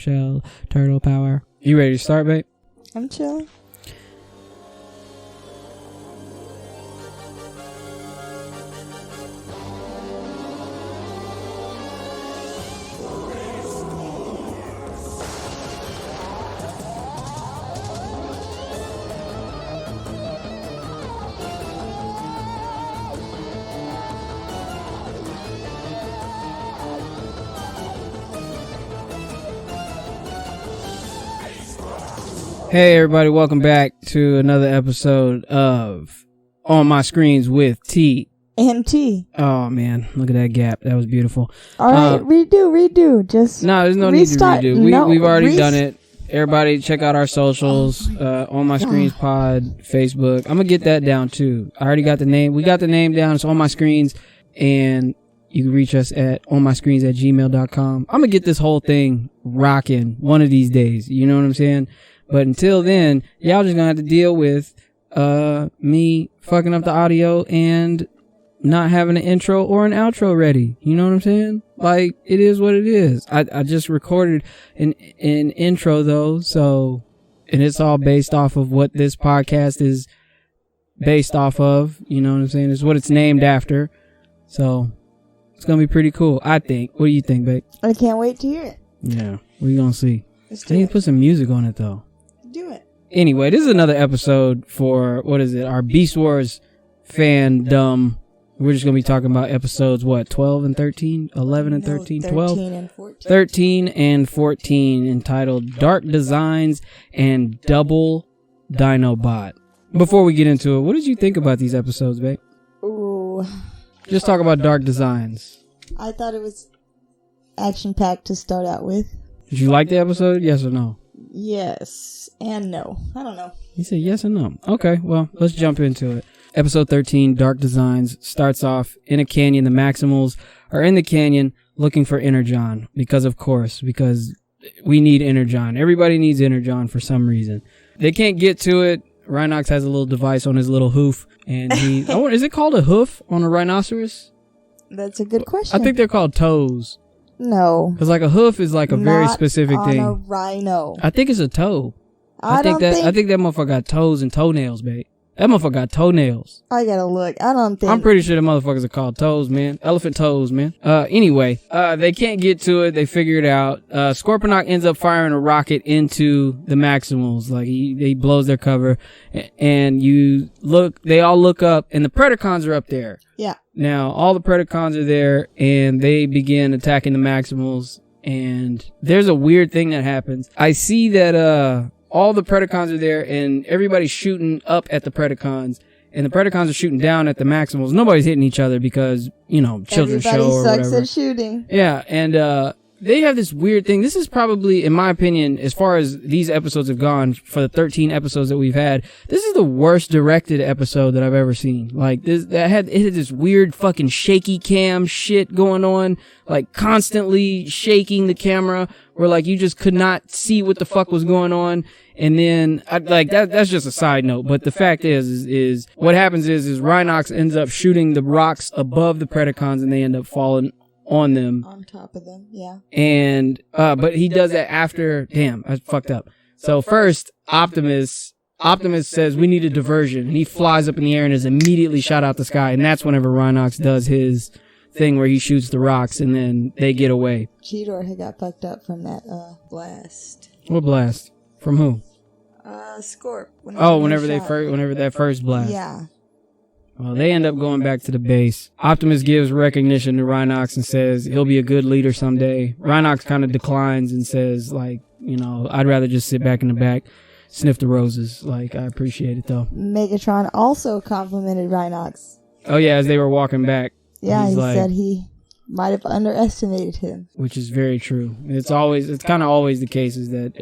shell, turtle power. You ready to start, babe? I'm chilling. Hey everybody, welcome back to another episode of On My Screens with TnT. Oh man, look at that gap. That was beautiful. Alright, redo. Just no, there's no restart. need to redo. We've already done it. Everybody check out our socials, On My Screens Pod, Facebook. I'm gonna get that down too. I already got the name. We got the name down. It's On My Screens, and you can reach us at onmyscreens@gmail.com. I'm gonna get this whole thing rocking one of these days. You know what I'm saying? But until then, y'all just gonna have to deal with me fucking up the audio and not having an intro or an outro ready. You know what I'm saying? Like, it is what it is. I just recorded an intro though, so, and it's all based off of what this podcast is based off of. You know what I'm saying? It's what it's named after. So it's gonna be pretty cool, I think. What do you think, babe? I can't wait to hear it. Yeah, we're gonna see. Let's I do need it. to put some music on it though. Do it. Anyway, this is another episode for, what is it, our Beast Wars fandom. We're just going to be talking about episodes, 12 and 13? 11 and 13? 12? 13 and 14. 13 and 14, entitled Dark Designs and Double Dinobot. Before we get into it, what did you think about these episodes, babe? Ooh. Just talk about Dark Designs. I thought it was action-packed to start out with. Did you like the episode? Yes or no? Yes and no. I don't know. You said yes and no. Okay, well, let's jump into it. Episode 13, Dark Designs, starts off in a canyon. The Maximals are in the canyon looking for Energon. Because we need Energon. Everybody needs Energon for some reason. They can't get to it. Rhinox has a little device on his little hoof. And is it called a hoof on a rhinoceros? That's a good question. I think they're called toes. No. Because like a hoof is like a very specific on thing. A rhino. I think it's a toe. I think that motherfucker got toes and toenails, babe. That motherfucker got toenails. I gotta look. I don't think. I'm pretty sure the motherfuckers are called toes, man. Elephant toes, man. Anyway, they can't get to it. They figure it out. Scorponok ends up firing a rocket into the Maximals. Like, he blows their cover. And they all look up, and the Predacons are up there. Yeah. Now, all the Predacons are there, and they begin attacking the Maximals. And there's a weird thing that happens. I see that, all the Predacons are there, and everybody's shooting up at the Predacons, and the Predacons are shooting down at the Maximals. Nobody's hitting each other because, children's show or whatever. Everybody sucks at shooting. Yeah, and they have this weird thing. This is probably, in my opinion, as far as these episodes have gone, for the 13 episodes that we've had, this is the worst directed episode that I've ever seen. Like, it had this weird fucking shaky cam shit going on, like constantly shaking the camera, where like you just could not see what the fuck was going on. And then, that's just a side note, but the fact is what happens is Rhinox ends up shooting the rocks above the Predacons, and they end up falling on them. On top of them, yeah. And, but he does that after, damn, I fucked up. So first, Optimus says, we need a diversion. And he flies up in the air and is immediately shot out the sky. And that's whenever Rhinox does his thing where he shoots the rocks and then they get away. Cheetor had got fucked up from that, blast. What blast? From who? Scorp. Whenever that first blast. Yeah. Well, they end up going back to the base. Optimus gives recognition to Rhinox and says he'll be a good leader someday. Rhinox kind of declines and says, like, I'd rather just sit back in the back, sniff the roses. Like, I appreciate it, though. Megatron also complimented Rhinox. Oh, yeah, as they were walking back. Yeah, he said he might have underestimated him. Which is very true. It's kind of always the case is that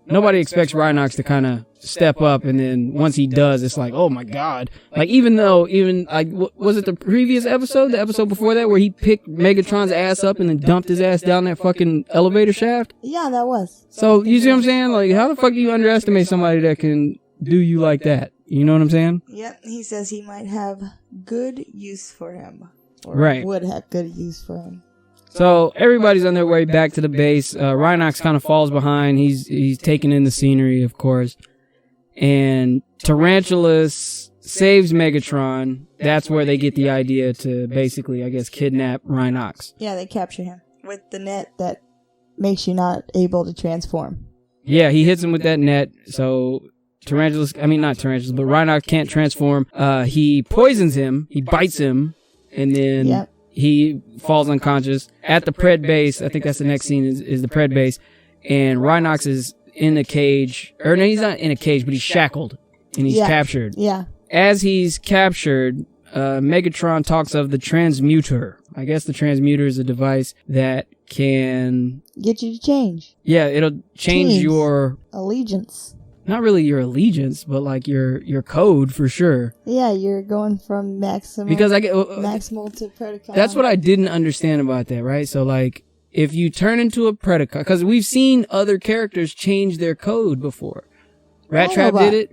nobody expects Rhinox to kind of step up, and then once he does, it's like, oh my god. Like, was it the previous episode, the episode before that, where he picked Megatron's ass up and then dumped his ass down that fucking elevator shaft? Yeah, that was. So, you see what I'm saying? Like, how the fuck do you underestimate somebody that can do you like that? You know what I'm saying? Yep, he says he might have good use for him. Or right. would have good use for him. So everybody's on their way back to the base. Rhinox kind of falls behind. He's taking in the scenery, of course. And Tarantulas saves Megatron. That's where they get the idea to basically, I guess, kidnap Rhinox. Yeah, they capture him with the net that makes you not able to transform. Yeah, he hits him with that net. So not Tarantulas, but Rhinox can't transform. He poisons him. He bites him. And then he falls unconscious at the Pred base. I think that's the next scene is the Pred base. And Rhinox is in a cage. Or no, he's not in a cage, but he's shackled. And he's captured. Yeah. As he's captured, Megatron talks of the transmuter. I guess the transmuter is a device that can get you to change. Yeah, it'll change your allegiance. Not really your allegiance, but like your code for sure. Yeah, you're going from maximal to Predacon. That's what I didn't understand about that, right? So like, if you turn into a Predacon, because we've seen other characters change their code before. Rat Trap did it,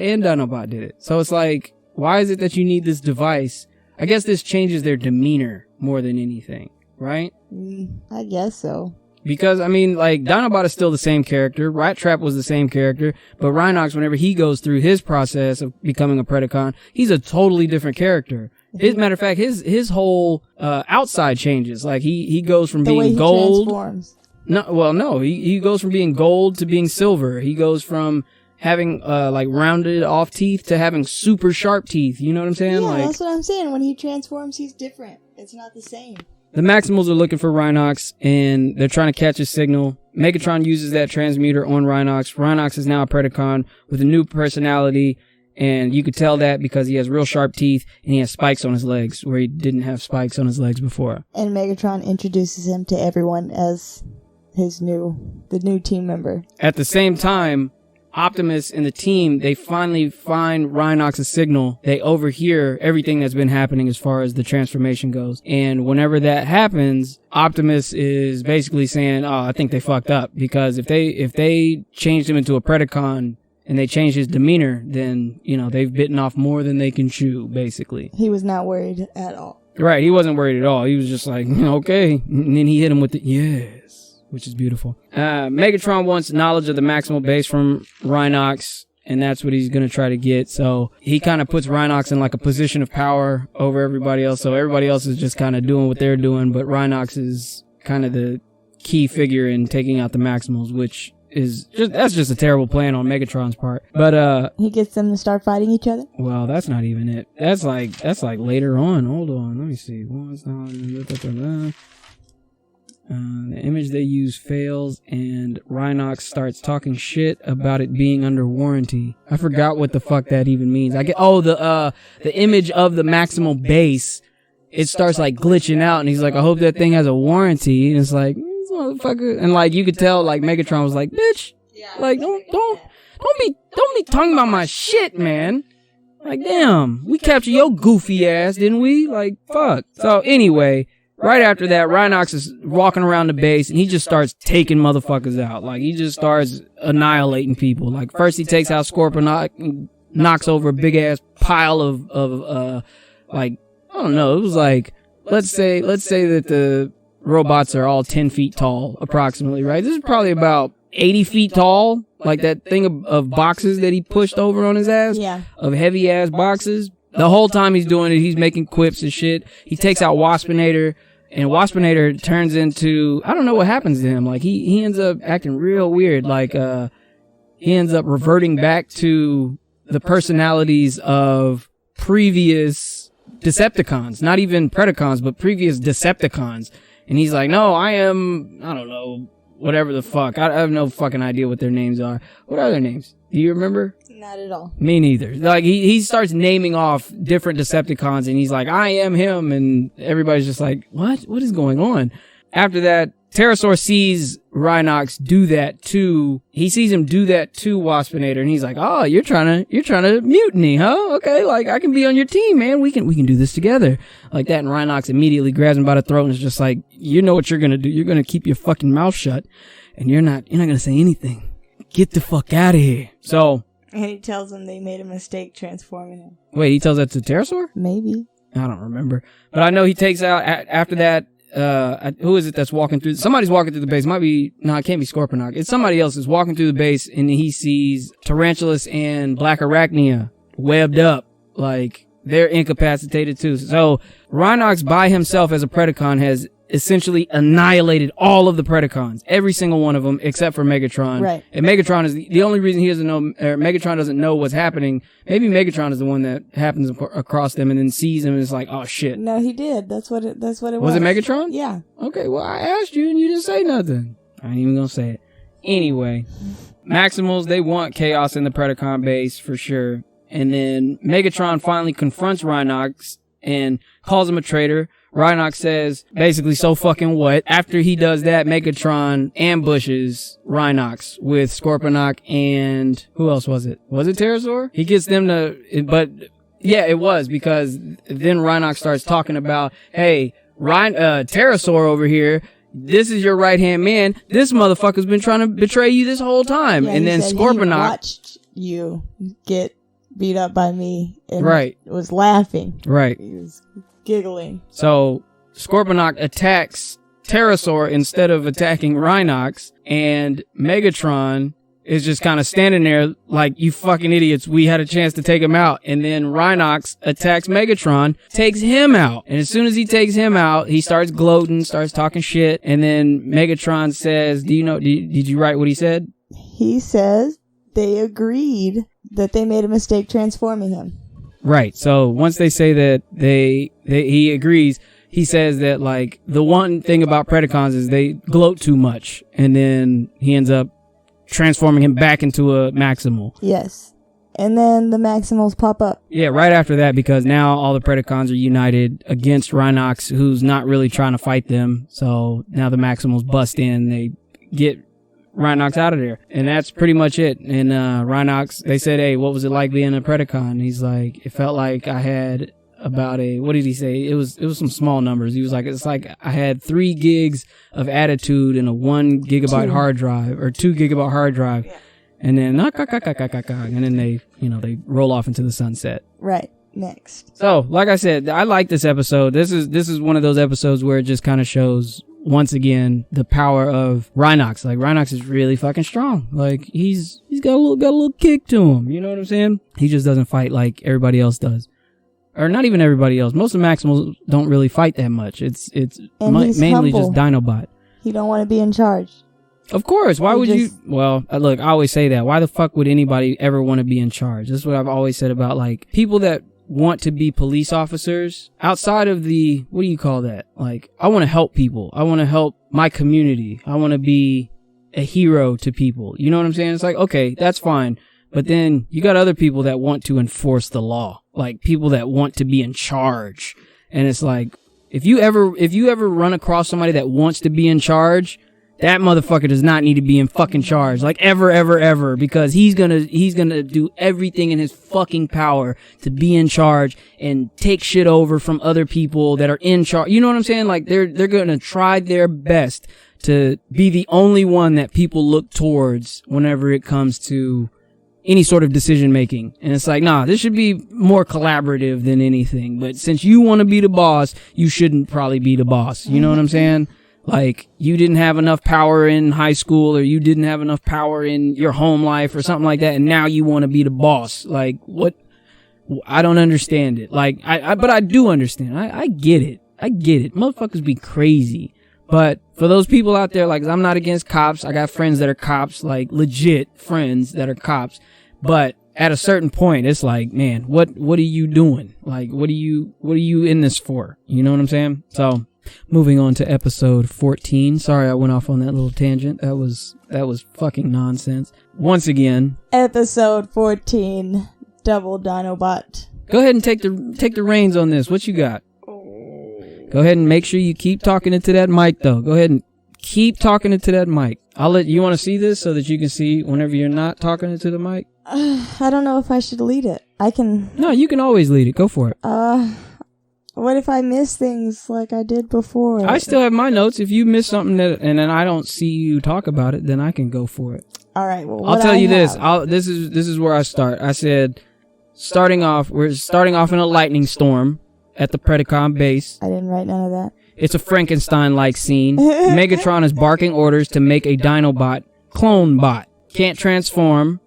and Dinobot did it. So it's like, why is it that you need this device? I guess this changes their demeanor more than anything, right? I guess so. Because, I mean, like, Dinobot is still the same character. Rat Trap was the same character. But Rhinox, whenever he goes through his process of becoming a Predacon, he's a totally different character. As a matter of fact, his whole outside changes. Like, he goes from being gold. Transforms. He goes from being gold to being silver. He goes from having like rounded off teeth to having super sharp teeth. You know what I'm saying? Yeah, like, that's what I'm saying. When he transforms, he's different. It's not the same. The Maximals are looking for Rhinox, and they're trying to catch his signal. Megatron uses that transmuter on Rhinox. Rhinox is now a Predacon with a new personality, and you could tell that because he has real sharp teeth, and he has spikes on his legs, where he didn't have spikes on his legs before. And Megatron introduces him to everyone as the new team member. At the same time, Optimus and the team, they finally find Rhinox's signal. They overhear everything that's been happening as far as the transformation goes. And whenever that happens, Optimus is basically saying, oh, I think they fucked up. Because if they changed him into a Predacon and they changed his demeanor, then, you know, they've bitten off more than they can chew, basically. He was not worried at all. Right, he wasn't worried at all. He was just like, okay. And then he hit him with the, yes, which is beautiful. Megatron wants knowledge of the Maximal base from Rhinox, and that's what he's going to try to get. So he kind of puts Rhinox in like a position of power over everybody else. So everybody else is just kind of doing what they're doing, but Rhinox is kind of the key figure in taking out the Maximals, which is that's just a terrible plan on Megatron's part. But he gets them to start fighting each other. Well, that's not even it. That's like later on. Hold on, let me see. The image they use fails, and Rhinox starts talking shit about it being under warranty. I forgot what the fuck that even means. The image of the Maximal base, it starts like glitching out, and he's like, I hope that thing has a warranty. And it's like, this motherfucker. And like, you could tell, like, Megatron was like, bitch, like, don't be talking about my shit, man. Like, damn, we captured your goofy ass, didn't we? Like, fuck. So anyway, right after that, Rhinox is walking around the base, and he just starts taking motherfuckers out. Like, he just starts annihilating people. Like, first he takes out Scorponok, knocks over a big-ass pile of like, I don't know, it was like, let's say that the robots are all 10 feet tall, approximately, right? This is probably about 80 feet tall, like that thing of boxes that he pushed over on his ass. Yeah. Of heavy-ass boxes. The whole time he's doing it, he's making quips and shit. He takes out Waspinator, and Waspinator turns into, I don't know what happens to him. Like, he ends up acting real weird. Like, he ends up reverting back to the personalities of previous Decepticons. Not even Predacons, but previous Decepticons. And he's like, no, I don't know, whatever the fuck. I have no fucking idea what their names are. What are their names? Do you remember? Not at all. Me neither. Like, he starts naming off different Decepticons, and he's like, I am him, and everybody's just like, what? What is going on? After that, Pterosaur sees Rhinox do that to Waspinator, and he's like, oh, you're trying to mutiny, huh? Okay, like, I can be on your team, man. We can do this together. Like that, and Rhinox immediately grabs him by the throat and is just like, you know what you're gonna do. You're gonna keep your fucking mouth shut, and you're not gonna say anything. Get the fuck out of here. So, and he tells them they made a mistake transforming him. Wait, he tells that to Pterosaur? Maybe. I don't remember. But I know he takes out, after that, who is it that's walking through? Somebody's walking through the base. Might be, no, it can't be Scorponok. It's somebody else is walking through the base, and he sees Tarantulas and Black Arachnia webbed up. Like, they're incapacitated too. So Rhinox by himself as a Predacon has essentially annihilated all of the Predacons, every single one of them except for Megatron. Right. And Megatron is the only reason he doesn't know, or Megatron doesn't know what's happening. Maybe Megatron is the one that happens across them and then sees him and is like, oh shit. No, he did. That's what it was. Was it Megatron? Yeah. Okay, well, I asked you and you didn't say nothing. I ain't even gonna say it. Anyway, Maximals, they want chaos in the Predacon base for sure. And then Megatron finally confronts Rhinox and calls him a traitor. Rhinox says, basically, so fucking what? After he does that, Megatron ambushes Rhinox with Scorponok and who else was it? Was it Pterosaur? He gets them to, but yeah, it was, because then Rhinox starts talking about, hey, Pterosaur over here, this is your right-hand man. This motherfucker's been trying to betray you this whole time. Yeah, and then Scorponok watched you get beat up by me and right. was laughing. Right. He was giggling. So Scorponok attacks Pterosaur instead of attacking Rhinox, and Megatron is just kind of standing there like, you fucking idiots, we had a chance to take him out. And then Rhinox attacks Megatron, takes him out. And as soon as he takes him out, he starts gloating, starts talking shit. And then Megatron says, did you write what he said? He says they agreed that they made a mistake transforming him. Right. So once they say that he agrees, he says that, like, the one thing about Predacons is they gloat too much, and then he ends up transforming him back into a Maximal. Yes. And then the Maximals pop up. Yeah, right after that, because now all the Predacons are united against Rhinox, who's not really trying to fight them. So now the Maximals bust in, they get Rhinox out of there. And that's pretty much it. And Rhinox, they said, hey, what was it like being a Predacon? And he's like, it felt like I had about what did he say? It was some small numbers. He was like, it's like I had 3 gigs of attitude in a 1 gigabyte hard drive, or 2 gigabyte hard drive. Yeah. And then, and then they roll off into the sunset. Right. Next. So, like I said, I like this episode. This is one of those episodes where it just kind of shows, once again, the power of Rhinox. Like, Rhinox is really fucking strong. Like, he's got a little kick to him. You know what I'm saying? He just doesn't fight like everybody else does. Or not even everybody else. Most of the Maximals don't really fight that much. It's mainly just Dinobot. He don't want to be in charge. Of course. Why would you? Well, look, I always say that. Why the fuck would anybody ever want to be in charge? This is what I've always said about, like, people that want to be police officers outside of the, what do you call that? Like, I want to help people. I want to help my community. I want to be a hero to people. You know what I'm saying? It's like, okay, that's fine. But then you got other people that want to enforce the law, like people that want to be in charge. And it's like, if you ever run across somebody that wants to be in charge, that motherfucker does not need to be in fucking charge, like ever, because he's gonna do everything in his fucking power to be in charge and take shit over from other people that are in charge. You know what I'm saying? Like, they're gonna try their best to be the only one that people look towards whenever it comes to any sort of decision making. And it's like, nah, this should be more collaborative than anything. But since you want to be the boss, you shouldn't probably be the boss. You know what I'm saying? Like, you didn't have enough power in high school, or you didn't have enough power in your home life or something like that, and now you want to be the boss. Like, what? I don't understand it. Like, but I do understand. I get it. Motherfuckers be crazy. But for those people out there, like, I'm not against cops. I got friends that are cops, like legit friends that are cops. But at a certain point, it's like, man, what are you doing? Like, what are you in this for? You know what I'm saying? So, moving on to episode 14. Sorry, I went off on that little tangent. That was fucking nonsense. Once again, episode 14, Double Dinobot. Go ahead and take the reins on this. What you got? Go ahead and make sure you keep talking into that mic, though. Go ahead and keep talking into that mic. You want to see this so that you can see whenever you're not talking into the mic? I don't know if I should lead it. No, you can always lead it. Go for it. What if I miss things like I did before? I still have my notes. If you miss something and then I don't see you talk about it, then I can go for it. All right. Well, I'll tell you this. This is where I start. I said, we're starting off in a lightning storm. at the Predacon base. I didn't write none of that. It's a Frankenstein-like scene. Megatron is barking orders to make a Dinobot clone bot. Can't transform,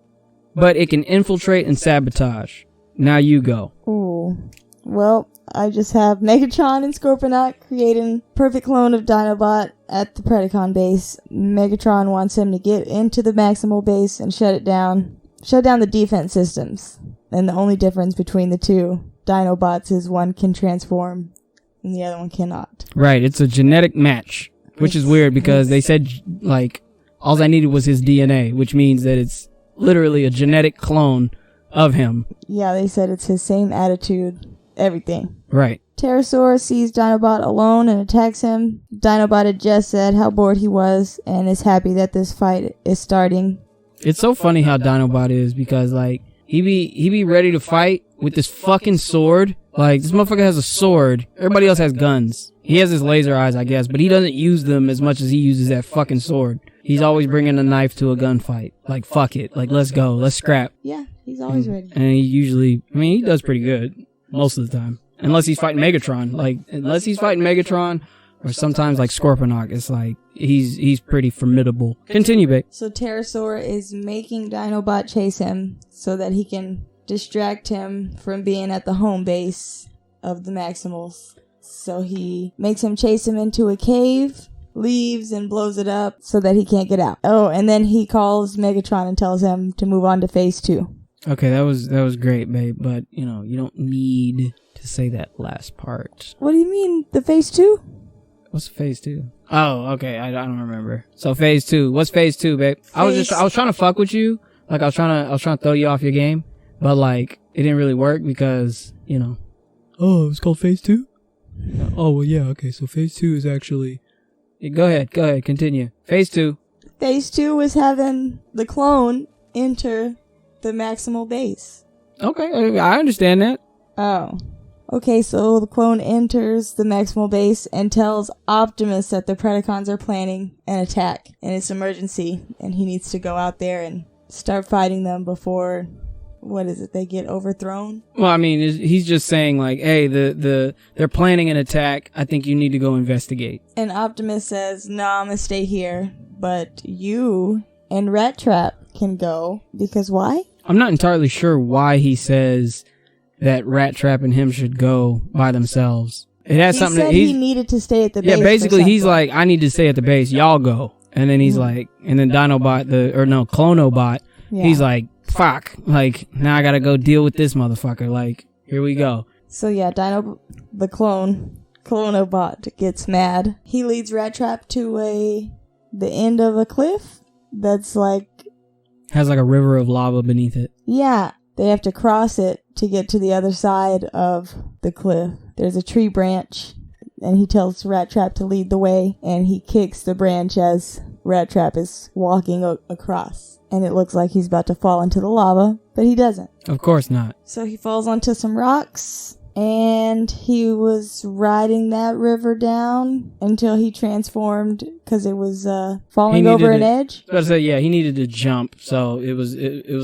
but it can infiltrate and sabotage. Now you go. Ooh. Well, I just have Megatron and Scorponok creating perfect clone of Dinobot at the Predacon base. Megatron wants him to get into the Maximal base and shut it down. Shut down the defense systems. And the only difference between the two Dinobots is one can transform and the other one cannot. Right, it's a genetic match, which is weird because they said, like, all I needed was his DNA, which means that it's literally a genetic clone of him. Yeah, they said it's his same attitude, everything. Right. Pterosaur sees Dinobot alone and attacks him. Dinobot had just said how bored he was and is happy that this fight is starting. It's so funny how Dinobot is because, like, he be ready to fight with this fucking sword. Like, this motherfucker has a sword. Everybody else has guns. He has his laser eyes, I guess, but he doesn't use them as much as he uses that fucking sword. He's always bringing a knife to a gunfight. Like, fuck it. Like, let's go. Let's scrap. Yeah, he's always ready. And he usually, I mean, he does pretty good most of the time. Unless he's fighting Megatron. Like, unless he's fighting Megatron, or sometimes like Scorponok, it's like, he's pretty formidable. Continue, babe. So Pterosaur is making Dinobot chase him so that he can distract him from being at the home base of the Maximals. So he makes him chase him into a cave, leaves and blows it up so that he can't get out. Oh, and then he calls Megatron and tells him to move on to phase 2. Okay, that was great, babe, but, you know, you don't need to say that last part. What do you mean, the phase 2? What's phase 2? Oh, okay, I don't remember. So phase 2. What's phase 2, babe? I was trying to fuck with you. Like, I was trying to throw you off your game, but, like, it didn't really work because, you know. Oh, it's called phase 2? Oh, well, yeah, okay, so phase 2 is actually... Yeah, go ahead, continue. Phase 2. Phase 2 was having the clone enter the Maximal base. Okay, I understand that. Oh. Okay, so the clone enters the Maximal base and tells Optimus that the Predacons are planning an attack and it's emergency and he needs to go out there and start fighting them before, what is it, they get overthrown? Well, I mean, he's just saying, like, hey, they're planning an attack. I think you need to go investigate. And Optimus says, no, I'm gonna stay here, but you and Rat Trap can go, because why? I'm not entirely sure why he says that Rat Trap and him should go by themselves. It has something. He said he needed to stay at the base. Yeah, basically, he's like, I need to stay at the base. Y'all go. And then he's like, and then Dinobot, Clonobot, he's like, fuck. Like, now I gotta go deal with this motherfucker. Like, here we go. So yeah, the Clonobot gets mad. He leads Rat Trap to the end of a cliff that's like... has like a river of lava beneath it. Yeah, they have to cross it to get to the other side of the cliff. There's a tree branch, and he tells Rat Trap to lead the way, and he kicks the branch as Rat Trap is walking across. And it looks like he's about to fall into the lava, but he doesn't. Of course not. So he falls onto some rocks, and he was riding that river down until he transformed because it was falling over an edge. I was about to say, yeah, he needed to jump. So it was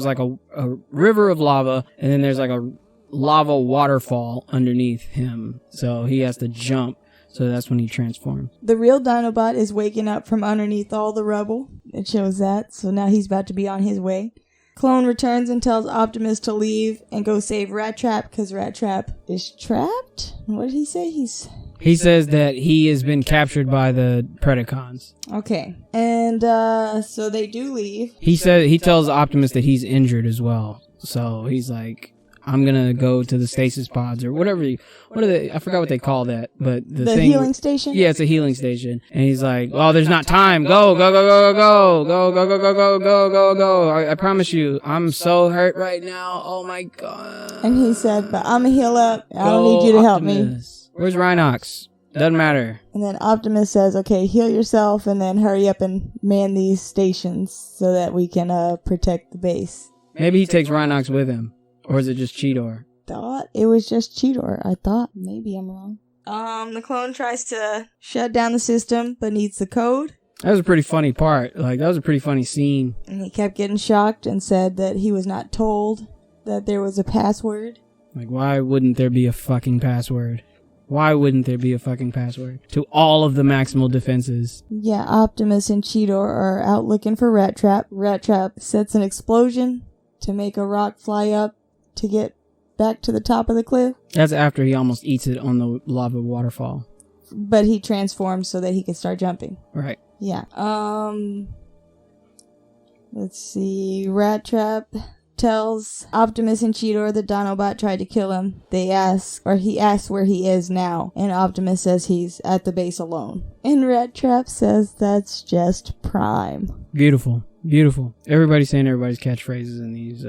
like a river of lava, and then there's like a lava waterfall underneath him. So he has to jump. So that's when he transformed. The real Dinobot is waking up from underneath all the rubble. It shows that. So now he's about to be on his way. Clone returns and tells Optimus to leave and go save Rat Trap because Rat Trap is trapped. What did he say? He says that he has been captured by the Predacons. Okay. And so they do leave. He tells Optimus that he's injured as well. So he's like, I'm gonna go to the stasis pods or whatever. What are they? I forgot what they call that, but the thing, healing station. Yeah, it's a healing station. And he's like, "Oh, there's not time. Go, go, go, go, go, go, go, go, go, go, go, go, go. I promise you, I'm so hurt right now. Oh my god." And he said, "But I'm gonna heal up. I don't need you to help me." Where's Rhinox? Doesn't matter. And then Optimus says, "Okay, heal yourself, and then hurry up and man these stations so that we can protect the base." Maybe he takes Rhinox with him. Or is it just Cheetor? Thought it was just Cheetor. I thought. Maybe I'm wrong. The clone tries to shut down the system, but needs the code. That was a pretty funny part. Like, that was a pretty funny scene. And he kept getting shocked and said that he was not told that there was a password. Like, why wouldn't there be a fucking password? Why wouldn't there be a fucking password to all of the maximal defenses? Yeah, Optimus and Cheetor are out looking for Rat Trap. Rat Trap sets an explosion to make a rock fly up to get back to the top of the cliff. That's after he almost eats it on the lava waterfall. But he transforms so that he can start jumping. Right. Yeah. Let's see. Rat Trap tells Optimus and Cheetor that Dinobot tried to kill him. He asks where he is now, and Optimus says he's at the base alone. And Rat Trap says that's just Prime. Beautiful. Beautiful. Everybody's saying everybody's catchphrases in these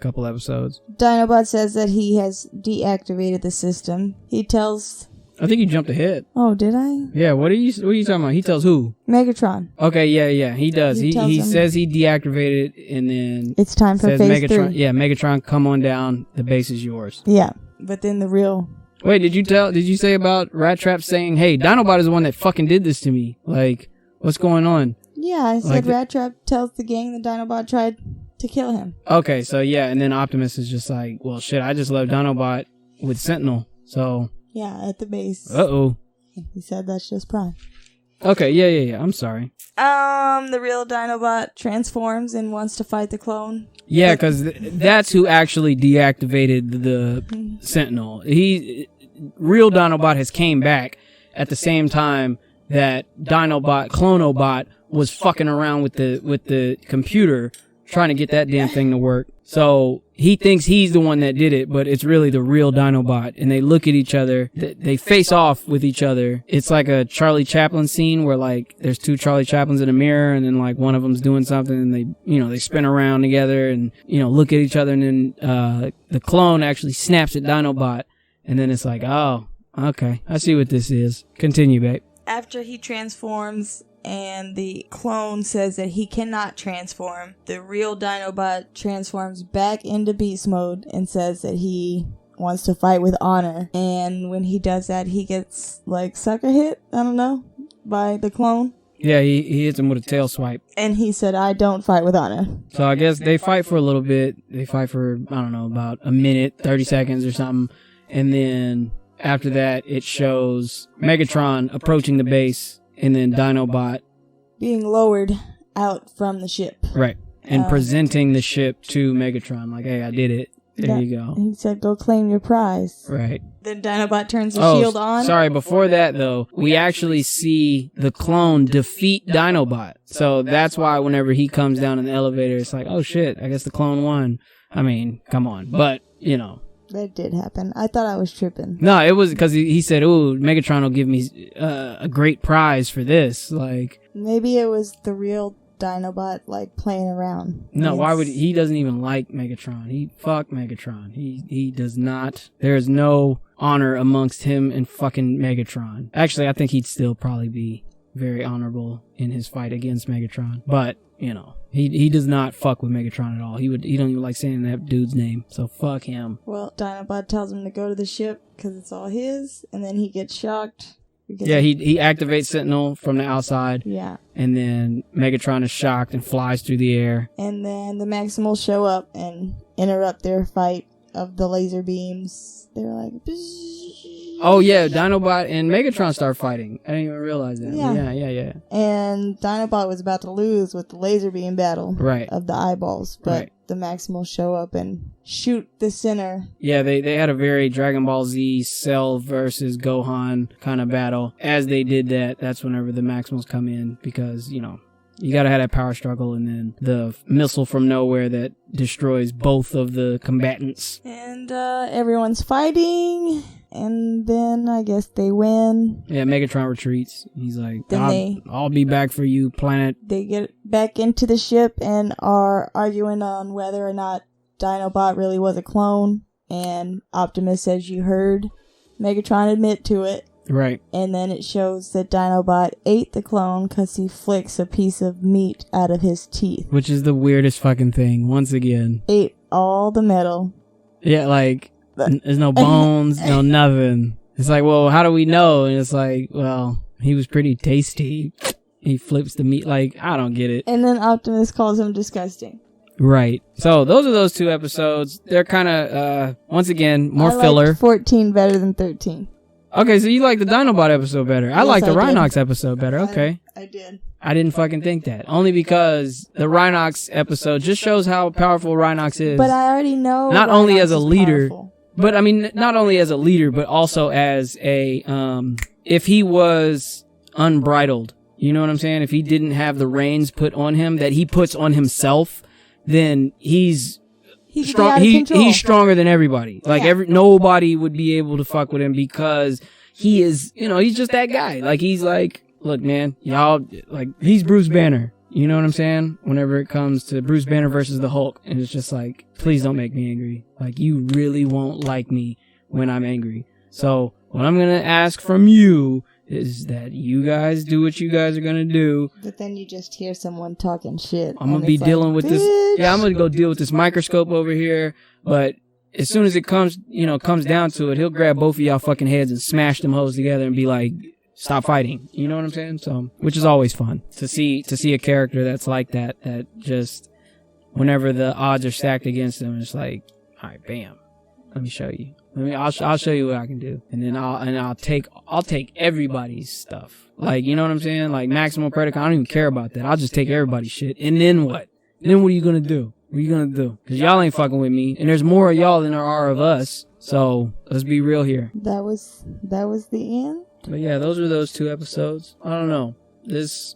couple episodes. Dinobot says that he has deactivated the system. He tells... I think you jumped ahead. Oh, did I? Yeah, what are you talking about? He tells who? Megatron. Okay, yeah, he does. He says he deactivated and then... It's time for phase Megatron, 3. Yeah, Megatron, come on down. The base is yours. Yeah, but then the real... Wait, did you say about Rat Trap saying, hey, Dinobot is the one that fucking did this to me? Like, what's going on? Yeah, I said Rat Trap tells the gang that Dinobot tried to kill him. Okay, so yeah, and then Optimus is just like, well, shit, I just left Dinobot with Sentinel, so... Yeah, at the base. Uh-oh. He said that's just Prime. Okay, yeah. I'm sorry. The real Dinobot transforms and wants to fight the clone. Yeah, because that's who actually deactivated the Sentinel. Real Dinobot has came back at the same time that Clonobot was fucking around with the computer trying to get that damn thing to work. So he thinks he's the one that did it, but it's really the real Dinobot. And they look at each other. They face off with each other. It's like a Charlie Chaplin scene where like there's two Charlie Chaplins in a mirror, and then like one of them's doing something, and they spin around together and look at each other, and then the clone actually snaps at Dinobot, and then it's like, oh, okay, I see what this is. Continue, babe. After he transforms and the clone says that he cannot transform, the real Dinobot transforms back into beast mode and says that he wants to fight with honor. And when he does that, he gets like sucker hit, I don't know, by the clone. Yeah, he hits him with a tail swipe. And he said, I don't fight with honor. So I guess they fight for a little bit. They fight for, I don't know, about a minute, 30 seconds or something. And then after that, it shows Megatron approaching the base, and then Dinobot being lowered out from the ship. Right. And presenting the ship to Megatron. Like, hey, I did it. There you go. And he said, go claim your prize. Right. Then Dinobot turns the shield on. Sorry, before that, though, we actually see the clone defeat Dinobot. So that's why whenever he comes down in the elevator, it's like, oh shit, I guess the clone won. I mean, come on. But, That did happen. I thought I was tripping. No, it was because he said, ooh, Megatron will give me a great prize for this. Like, maybe it was the real Dinobot, like, playing around. No, why would he doesn't even like Megatron. Fuck Megatron. He does not. There is no honor amongst him and fucking Megatron. Actually, I think he'd still probably be very honorable in his fight against Megatron. But, he does not fuck with Megatron at all. He don't even like saying that dude's name. So fuck him. Well, Dinobot tells him to go to the ship because it's all his, and then he gets shocked. Yeah, he activates Sentinel from the outside. Yeah. And then Megatron is shocked and flies through the air. And then the Maximals show up and interrupt their fight of the laser beams. They're like... Oh, yeah, Dinobot and Megatron start fighting. I didn't even realize that. Yeah. And Dinobot was about to lose with the laser beam battle of the eyeballs. But the Maximals show up and shoot the center. Yeah, they had a very Dragon Ball Z Cell versus Gohan kind of battle. As they did that, that's whenever the Maximals come in because, you gotta have that power struggle, and then the missile from nowhere that destroys both of the combatants. And everyone's fighting, and then I guess they win. Yeah, Megatron retreats. He's like, I'll be back for you, planet. They get back into the ship and are arguing on whether or not Dinobot really was a clone. And Optimus, as you heard, Megatron admit to it. Right. And then it shows that Dinobot ate the clone because he flicks a piece of meat out of his teeth. Which is the weirdest fucking thing, once again. Ate all the metal. Yeah, like, there's no bones, no nothing. It's like, well, how do we know? And it's like, well, he was pretty tasty. He flips the meat, like, I don't get it. And then Optimus calls him disgusting. Right. So, those are those two episodes. They're kind of, once again, more filler. I like 14 better than 13. Okay, so you like the Dinobot episode better. I like the Rhinox episode better. Okay. I did. I didn't fucking think that. Only because the Rhinox episode just shows how powerful Rhinox is. But I already know. Not only as a leader, powerful. but I mean, not only as a leader, but also as a, if he was unbridled, you know what I'm saying? If he didn't have the reins put on him that he puts on himself, then he's strong. He's stronger than everybody. Like nobody would be able to fuck with him because he is, he's just that guy. Like he's like, look, man, y'all, like he's Bruce Banner. You know what I'm saying? Whenever it comes to Bruce Banner versus the Hulk, and it's just like, please don't make me angry. Like you really won't like me when I'm angry. So what I'm gonna ask from you is that you guys do what you guys are gonna do. But then you just hear someone talking shit. I'm gonna be dealing with this. Yeah, I'm gonna go deal with this microscope over here. But as soon as it comes down to it, he'll grab both of y'all fucking heads and smash them hoes together and be like, stop fighting. You know what I'm saying? So, which is always fun to see a character that's like that just whenever the odds are stacked against them, it's like, all right, bam. Let me show you. I'll show you what I can do, and then I'll take everybody's stuff. Like, you know what I'm saying? Like Maximum Predacon, I don't even care about that. I'll just take everybody's shit, and then what? Then what are you gonna do? What are you gonna do? Because y'all ain't fucking with me, and there's more of y'all than there are of us. So let's be real here. That was the end. But yeah, those were those 2 episodes. I don't know.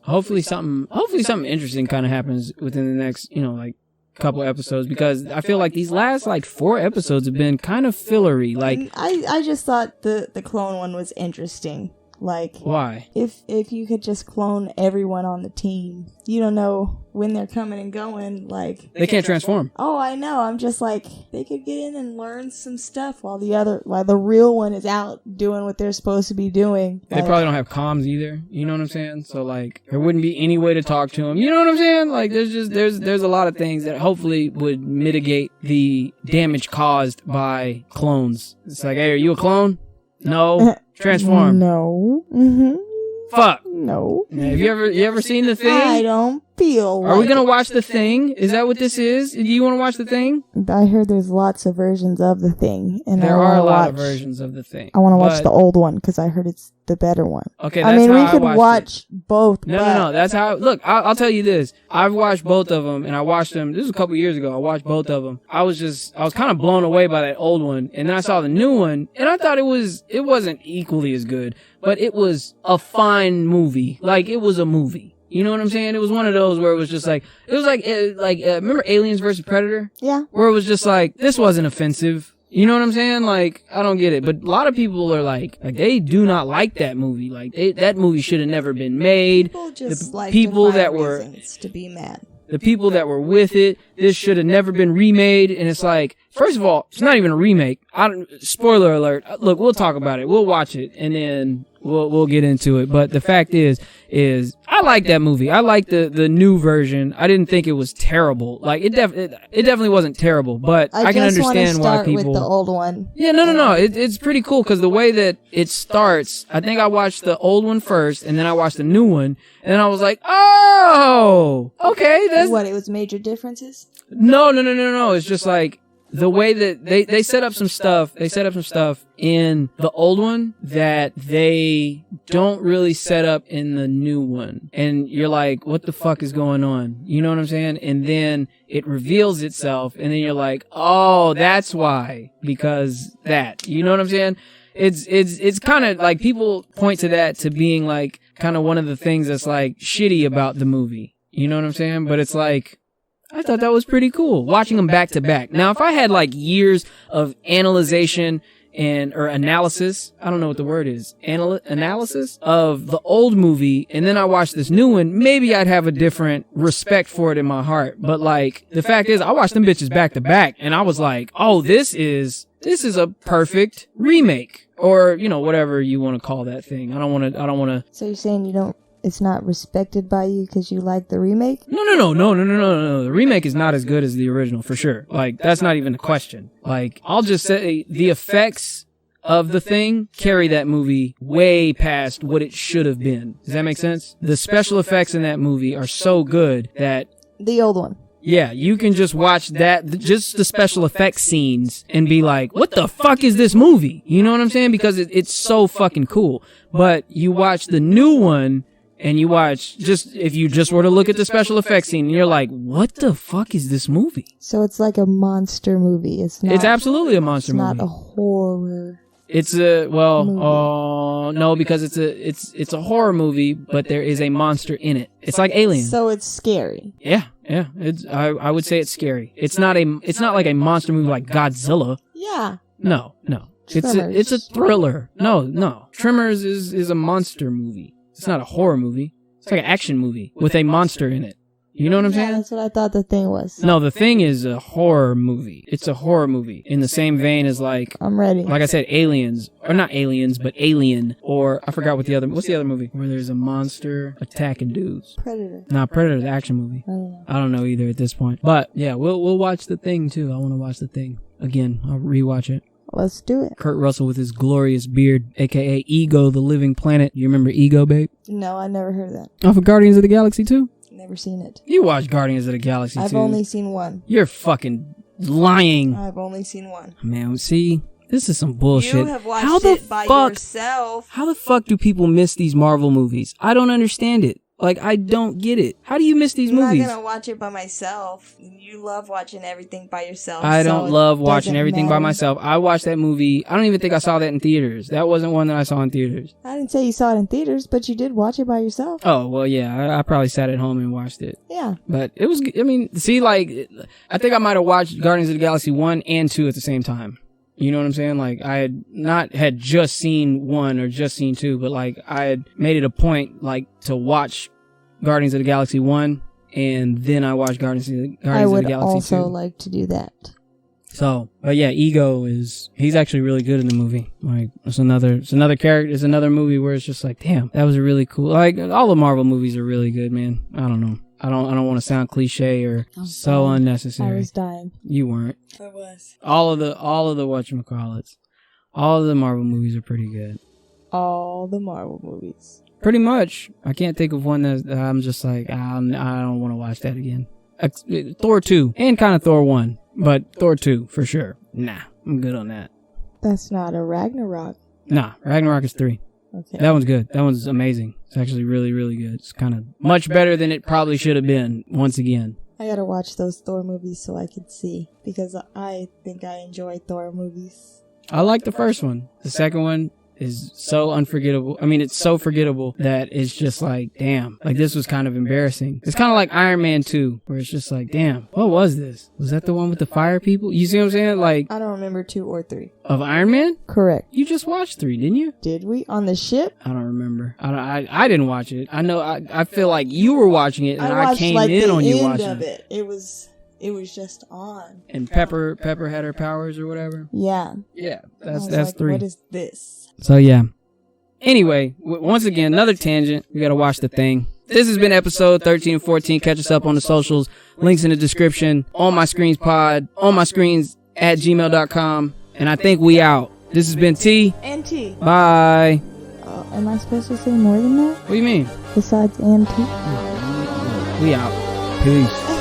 Hopefully something interesting kind of happens within the next, like, couple episodes, because I feel like these last 4 episodes have been kind of fillery. Like I just thought the clone one was interesting. Like, why? If you could just clone everyone on the team, you don't know when they're coming and going. Like, they can't transform. Oh, I know. I'm just like, they could get in and learn some stuff while the real one is out doing what they're supposed to be doing. They probably don't have comms either. You know what I'm saying? So like, there wouldn't be any way to talk to them. You know what I'm saying? Like, there's a lot of things that hopefully would mitigate the damage caused by clones. It's like, hey, are you a clone? No. Transform. No. Mm-hmm. Fuck. No. Have you ever seen The Thing? I don't feel Are we gonna watch The Thing? Is that what this is? Do you want to watch The Thing? I heard there's lots of versions of The Thing. And there are a lot of versions of The Thing. I want to watch the old one because I heard it's the better one. Okay, that's how we could watch both. No. That's how. Look, I'll tell you this. I've watched both of them, and I watched them. This was a couple years ago. I watched both of them. I was kind of blown away by that old one, and then I saw the new one, and I thought it wasn't equally as good, but it was a fine movie. Like, it was a movie. You know what I'm saying? It was one of those where it was just like, remember Aliens vs. Predator? Yeah. Where it was just like, this wasn't offensive. You know what I'm saying? Like, I don't get it. But a lot of people are like they do not like that movie. Like, that movie should have never been made. People just like people that were to be mad. The people that were with it, this should have never been remade. And it's like, first of all, it's not even a remake. Spoiler alert. Look, we'll talk about it. We'll watch it, and then we'll get into it. But the fact is I like that movie. I like the new version. I didn't think it was terrible. Like, it definitely wasn't terrible, but I can understand why people. With the old one. Yeah, no. It's pretty cool because the way that it starts, I think I watched the old one first, and then I watched the new one, and then I was like, oh, okay. What, it was major differences? No. It's just like, the way that they set up some stuff in the old one that they don't really set up in the new one. And you're like, what the fuck is going on? You know what I'm saying? And then it reveals itself, and then you're like, oh, that's why. Because that. You know what I'm saying? It's kind of like, people point to that to being like kind of one of the things that's like shitty about the movie. You know what I'm saying? But it's like, I thought that was pretty cool, watching them back to back. Now, if I had like years of analyzation or analysis, I don't know what the word is, analysis of the old movie, and then I watched this new one, maybe I'd have a different respect for it in my heart. But like, the fact is, I watched them bitches back to back, and I was like, oh, this is a perfect remake, or, whatever you want to call that thing. I don't want to. So you're saying it's not respected by you because you like the remake? No. The remake is not as good as the original, for sure. Like, that's not even a question. Like, I'll just say the effects of The Thing carry that movie way past what it should have been. Does that make sense? The special effects in that movie are so good that... The old one. Yeah, you can just watch that, just the special effects scenes, and be like, what the fuck is this movie? You know what I'm saying? Because it's so fucking cool. But you watch the new one, and you watch, if you just were to look at the special effects scene, and you're like, what the fuck is this movie? So it's like a monster movie. It's absolutely a monster movie. It's not a horror. It's no, because it's a horror movie, but there is a monster in it. It's like Alien. So it's scary. Yeah. I would say it's scary. It's not like a monster movie like Godzilla. Yeah. No. It's a thriller. No. Tremors is a monster movie. It's not a horror movie. It's like an action movie with a monster in it. You know what I'm saying? That's what I thought the Thing was. No, the Thing is a horror movie. It's a horror movie in the same vein as like, I'm ready. Like I said, Aliens, or not Aliens, but Alien, or I forgot what's the other movie where there's a monster attacking dudes? Predator. Nah, Predator's an action movie. I don't know either at this point. But yeah, we'll watch The Thing too. I want to watch The Thing again. I'll rewatch it. Let's do it. Kurt Russell with his glorious beard, aka Ego, the living planet. You remember Ego, babe? No, I never heard of that. Off of Guardians of the Galaxy 2? Never seen it. You watched Guardians of the Galaxy 2. I've only seen one. You're fucking lying. I've only seen one. Man, see, this is some bullshit. You have watched it by yourself. How the fuck do people miss these Marvel movies? I don't understand it. Like, I don't get it. How do you miss these movies? I'm not gonna watch it by myself. You love watching everything by yourself. I don't love watching everything by myself. I watched that movie. I don't even think I saw that in theaters. That wasn't one that I saw in theaters. I didn't say you saw it in theaters, but you did watch it by yourself. Oh, well, yeah. I probably sat at home and watched it. Yeah. But it was, I mean, see, like, I think I might have watched Guardians of the Galaxy 1 and 2 at the same time. You know what I'm saying? Like, I had just seen 1 or just seen 2, but like, I had made it a point, like, to watch Guardians of the Galaxy 1, and then I watched Guardians of the Galaxy 2. I would also like to do that. So, but yeah, Ego he's actually really good in the movie. Like, it's another character, it's another movie where it's just like, damn, that was a really cool, like, all the Marvel movies are really good, man. I don't know. I don't want to sound cliche or so unnecessary. I was dying. You weren't. I was. All of the whatchamacallits. All of the Marvel movies are pretty good. All the Marvel movies. Pretty much. I can't think of one that I'm just like, I don't want to watch that again. Thor 2 and kind of Thor 1, but Thor 2 for sure. Nah, I'm good on that. That's not a Ragnarok. Nah, Ragnarok is 3. Okay. That one's good. That one's amazing. It's actually really, really good. It's kind of much better than it probably should have been once again. I gotta watch those Thor movies so I can see, because I think I enjoy Thor movies. I like the first one. The second one is so unforgettable. I mean, it's so forgettable that it's just like, damn, like this was kind of embarrassing. It's kind of like Iron Man 2, where it's just like, damn, what was this? Was that the one with the fire people? You see what I'm saying? Like, I don't remember 2 or 3. Of Iron Man? Correct. You just watched 3, didn't you? Did we? On the ship? I don't remember. I didn't watch it. I know, I feel like you were watching it, and I came like in on you end watching of it. It was just on. And Pepper had her powers or whatever? Yeah. Yeah, that's like, 3. What is this? So yeah. Anyway, once again, another tangent. We gotta watch The Thing. This has been episode 13 and 14. Catch us up on the socials. Links in the description. On My Screens Pod. On My Screens at gmail.com. And I think we out. This has been TnT. Bye. Am I supposed to say more than that? What do you mean? Besides TnT? We out. Peace.